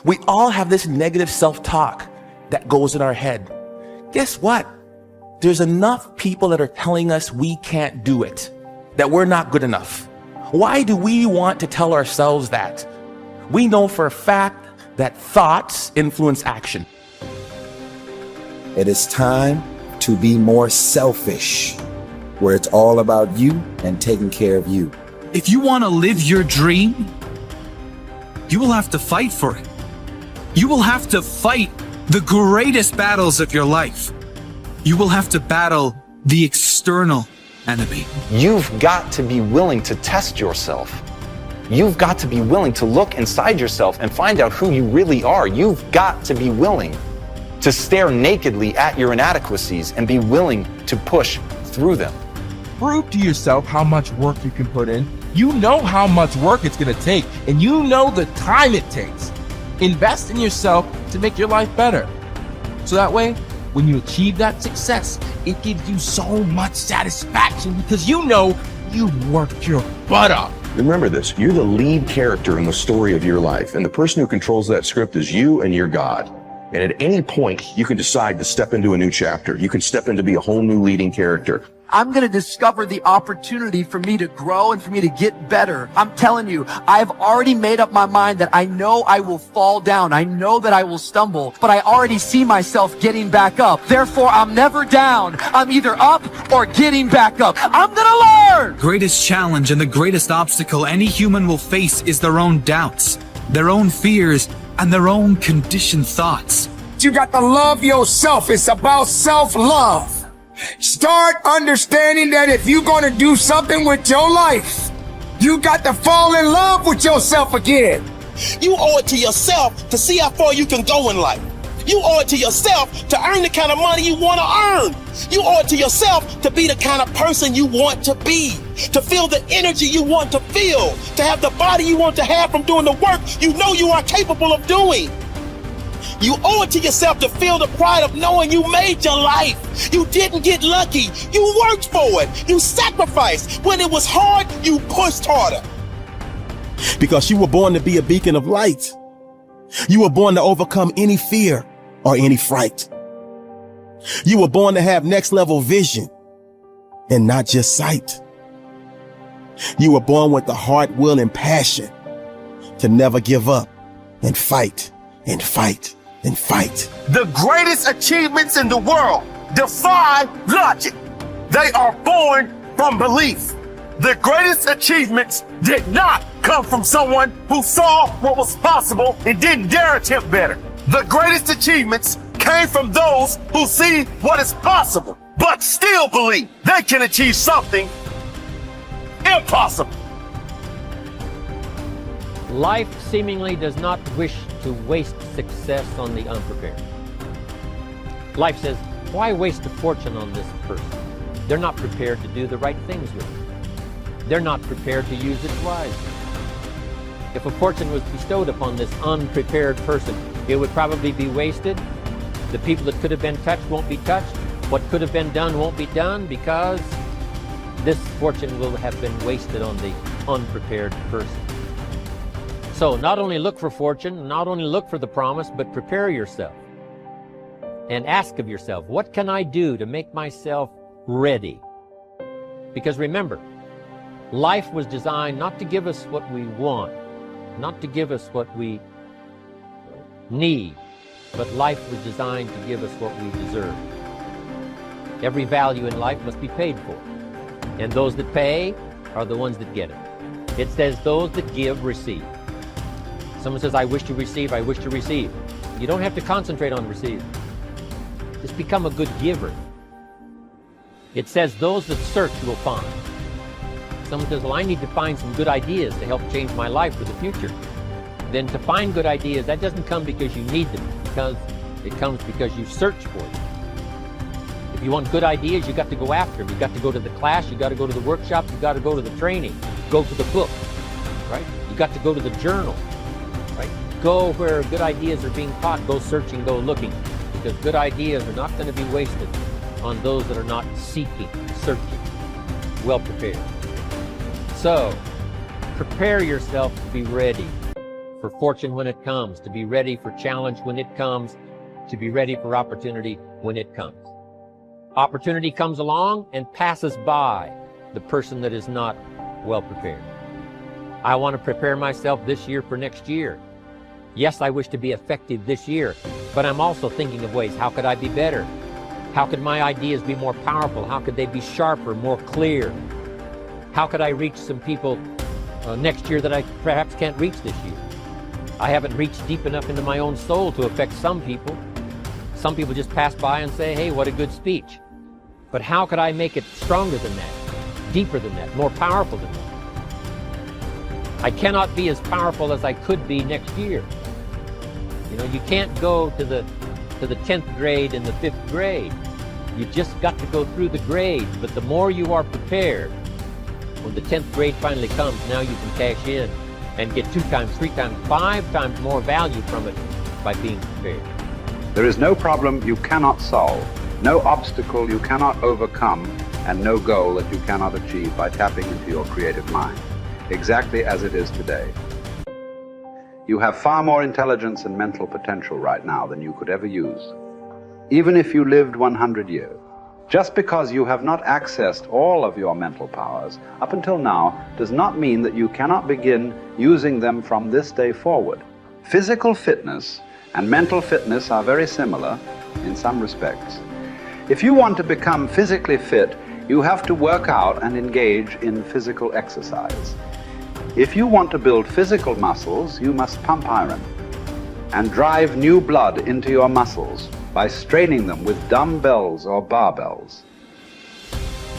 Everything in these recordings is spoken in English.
We all have this negative self-talk that goes in our head. Guess what? There's enough people that are telling us we can't do it, that we're not good enough. Why do we want to tell ourselves that? We know for a fact that thoughts influence action. It is time to be more selfish, where it's all about you and taking care of you. If you want to live your dream, you will have to fight for it. You will have to fight the greatest battles of your life. You will have to battle the external enemy. You've got to be willing to test yourself. You've got to be willing to look inside yourself and find out who you really are. You've got to be willing to stare nakedly at your inadequacies and be willing to push through them. Prove to yourself how much work you can put in. You know how much work it's going to take, and you know the time it takes. Invest in yourself to make your life better. So that way, when you achieve that success, it gives you so much satisfaction because you know you worked your butt off. Remember this, you're the lead character in the story of your life, and the person who controls that script is you and your God. And at any point, you can decide to step into a new chapter. You can step in to be a whole new leading character. I'm going to discover the opportunity for me to grow and for me to get better. I'm telling you, I've already made up my mind that I know I will fall down. I know that I will stumble, but I already see myself getting back up. Therefore, I'm never down. I'm either up or getting back up. I'm going to learn. Greatest challenge and the greatest obstacle any human will face is their own doubts, their own fears, and their own conditioned thoughts. You got to love yourself. It's about self-love. Start understanding that if you're going to do something with your life, you got to fall in love with yourself again. You owe it to yourself to see how far you can go in life. You owe it to yourself to earn the kind of money you want to earn. You owe it to yourself to be the kind of person you want to be, to feel the energy you want to feel, to have the body you want to have from doing the work you know you are capable of doing. You owe it to yourself to feel the pride of knowing you made your life. You didn't get lucky. You worked for it. You sacrificed. When it was hard, you pushed harder. Because you were born to be a beacon of light. You were born to overcome any fear or any fright. You were born to have next level vision and not just sight. You were born with the heart, will, and passion to never give up and fight and fight and fight. The greatest achievements in the world defy logic. They are born from belief. The greatest achievements did not come from someone who saw what was possible and didn't dare attempt better. The greatest achievements came from those who see what is possible, but still believe they can achieve something impossible. Life seemingly does not wish to waste success on the unprepared. Life says, why waste a fortune on this person? They're not prepared to do the right things with it. They're not prepared to use it wisely. If a fortune was bestowed upon this unprepared person, it would probably be wasted. The people that could have been touched won't be touched. What could have been done won't be done because this fortune will have been wasted on the unprepared person. So not only look for fortune, not only look for the promise, but prepare yourself and ask of yourself, what can I do to make myself ready? Because remember, life was designed not to give us what we want, not to give us what we need, but life was designed to give us what we deserve. Every value in life must be paid for, and those that pay are the ones that get it. It says those that give receive. Someone says, I wish to receive, I wish to receive. You don't have to concentrate on receiving. Just become a good giver. It says those that search will find. Someone says, well, I need to find some good ideas to help change my life for the future. Then to find good ideas, that doesn't come because you need them, because it comes because you search for them. If you want good ideas, you got to go after them. You got to go to the class, you got to go to the workshop, you got to go to the training, go to the book, right? You got to go to the journal. Right? Go where good ideas are being taught, go searching, go looking, because good ideas are not going to be wasted on those that are not seeking, searching, well prepared. So, prepare yourself to be ready for fortune when it comes, to be ready for challenge when it comes, to be ready for opportunity when it comes. Opportunity comes along and passes by the person that is not well prepared. I want to prepare myself this year for next year. Yes, I wish to be effective this year, but I'm also thinking of ways, how could I be better? How could my ideas be more powerful? How could they be sharper, more clear? How could I reach some people next year that I perhaps can't reach this year? I haven't reached deep enough into my own soul to affect some people. Some people just pass by and say, hey, what a good speech. But how could I make it stronger than that, deeper than that, more powerful than that? I cannot be as powerful as I could be next year. You know, you can't go to the 10th grade in the 5th grade. You just got to go through the grades, but the more you are prepared, when the 10th grade finally comes, now you can cash in and get 2 times, 3 times, 5 times more value from it by being prepared. There is no problem you cannot solve, no obstacle you cannot overcome, and no goal that you cannot achieve by tapping into your creative mind, exactly as it is today. You have far more intelligence and mental potential right now than you could ever use, even if you lived 100 years. Just because you have not accessed all of your mental powers up until now does not mean that you cannot begin using them from this day forward. Physical fitness and mental fitness are very similar in some respects. If you want to become physically fit, you have to work out and engage in physical exercise. If you want to build physical muscles, you must pump iron and drive new blood into your muscles by straining them with dumbbells or barbells.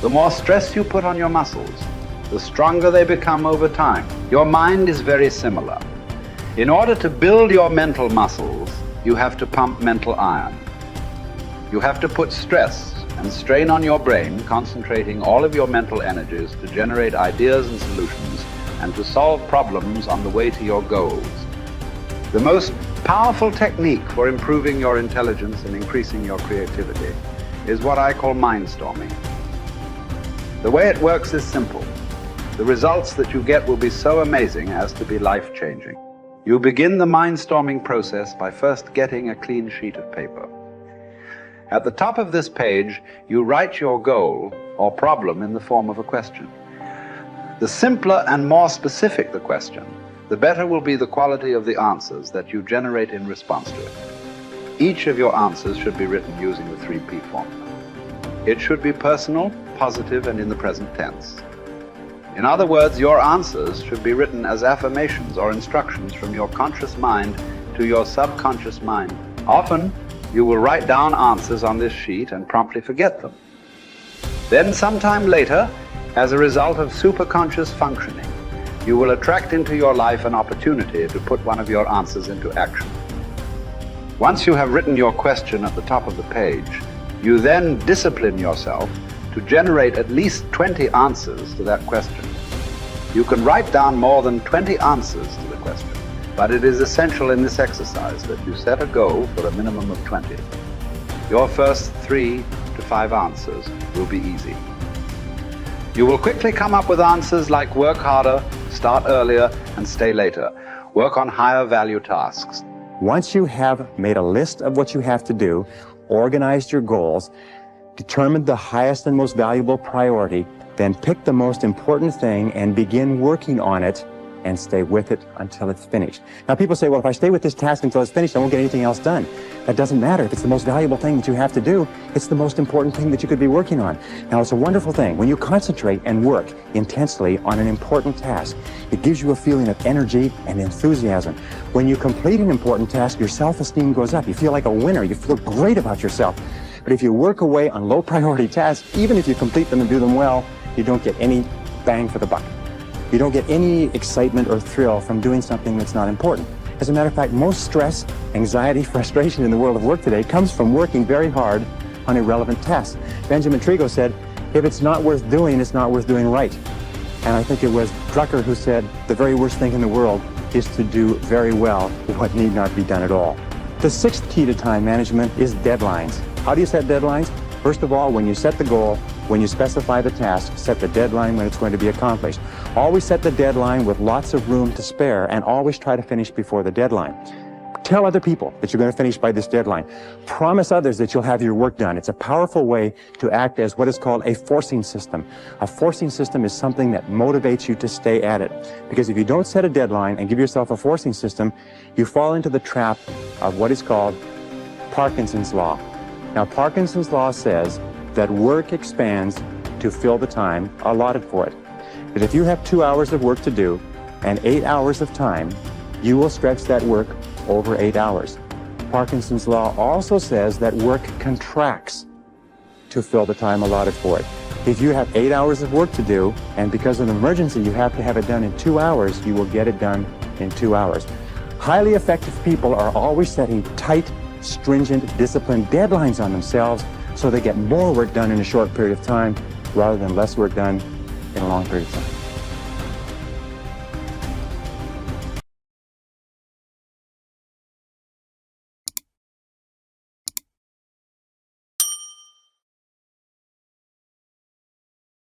The more stress you put on your muscles, the stronger they become over time. Your mind is very similar. In order to build your mental muscles, you have to pump mental iron. You have to put stress and strain on your brain, concentrating all of your mental energies to generate ideas and solutions and to solve problems on the way to your goals. The most powerful technique for improving your intelligence and increasing your creativity is what I call mindstorming. The way it works is simple. The results that you get will be so amazing as to be life-changing. You begin the mindstorming process by first getting a clean sheet of paper. At the top of this page, you write your goal or problem in the form of a question. The simpler and more specific the question, the better will be the quality of the answers that you generate in response to it. Each of your answers should be written using the 3P formula. It should be personal, positive, and in the present tense. In other words, your answers should be written as affirmations or instructions from your conscious mind to your subconscious mind. Often, you will write down answers on this sheet and promptly forget them. Then sometime later, as a result of superconscious functioning, you will attract into your life an opportunity to put one of your answers into action. Once you have written your question at the top of the page, you then discipline yourself to generate at least 20 answers to that question. You can write down more than 20 answers to the question, but it is essential in this exercise that you set a goal for a minimum of 20. Your first 3 to 5 answers will be easy. You will quickly come up with answers like work harder, start earlier, and stay later. Work on higher value tasks. Once you have made a list of what you have to do, organized your goals, determined the highest and most valuable priority, then pick the most important thing and begin working on it and stay with it until it's finished. Now people say, well, if I stay with this task until it's finished, I won't get anything else done. That doesn't matter. If it's the most valuable thing that you have to do, it's the most important thing that you could be working on. Now it's a wonderful thing. When you concentrate and work intensely on an important task, it gives you a feeling of energy and enthusiasm. When you complete an important task, your self-esteem goes up. You feel like a winner. You feel great about yourself. But if you work away on low priority tasks, even if you complete them and do them well, you don't get any bang for the buck. You don't get any excitement or thrill from doing something that's not important. As a matter of fact, most stress, anxiety, frustration in the world of work today comes from working very hard on irrelevant tasks. Benjamin Trigo said, if it's not worth doing, it's not worth doing right. And I think it was Drucker who said, the very worst thing in the world is to do very well what need not be done at all. The 6th key to time management is deadlines. How do you set deadlines? First of all, when you set the goal, When you specify the task, set the deadline when it's going to be accomplished. Always set the deadline with lots of room to spare, and always try to finish before the deadline. Tell other people that you're going to finish by this deadline. Promise others that you'll have your work done. It's a powerful way to act as what is called a forcing system. A forcing system is something that motivates you to stay at it. Because if you don't set a deadline and give yourself a forcing system, you fall into the trap of what is called Parkinson's law. Now, Parkinson's law says that work expands to fill the time allotted for it. That if you have 2 hours of work to do and 8 hours of time, you will stretch that work over 8 hours. Parkinson's law also says that work contracts to fill the time allotted for it. If you have 8 hours of work to do, and because of an emergency you have to have it done in 2 hours, you will get it done in 2 hours. Highly effective people are always setting tight, stringent, disciplined deadlines on themselves so they get more work done in a short period of time rather than less work done in a long period of time.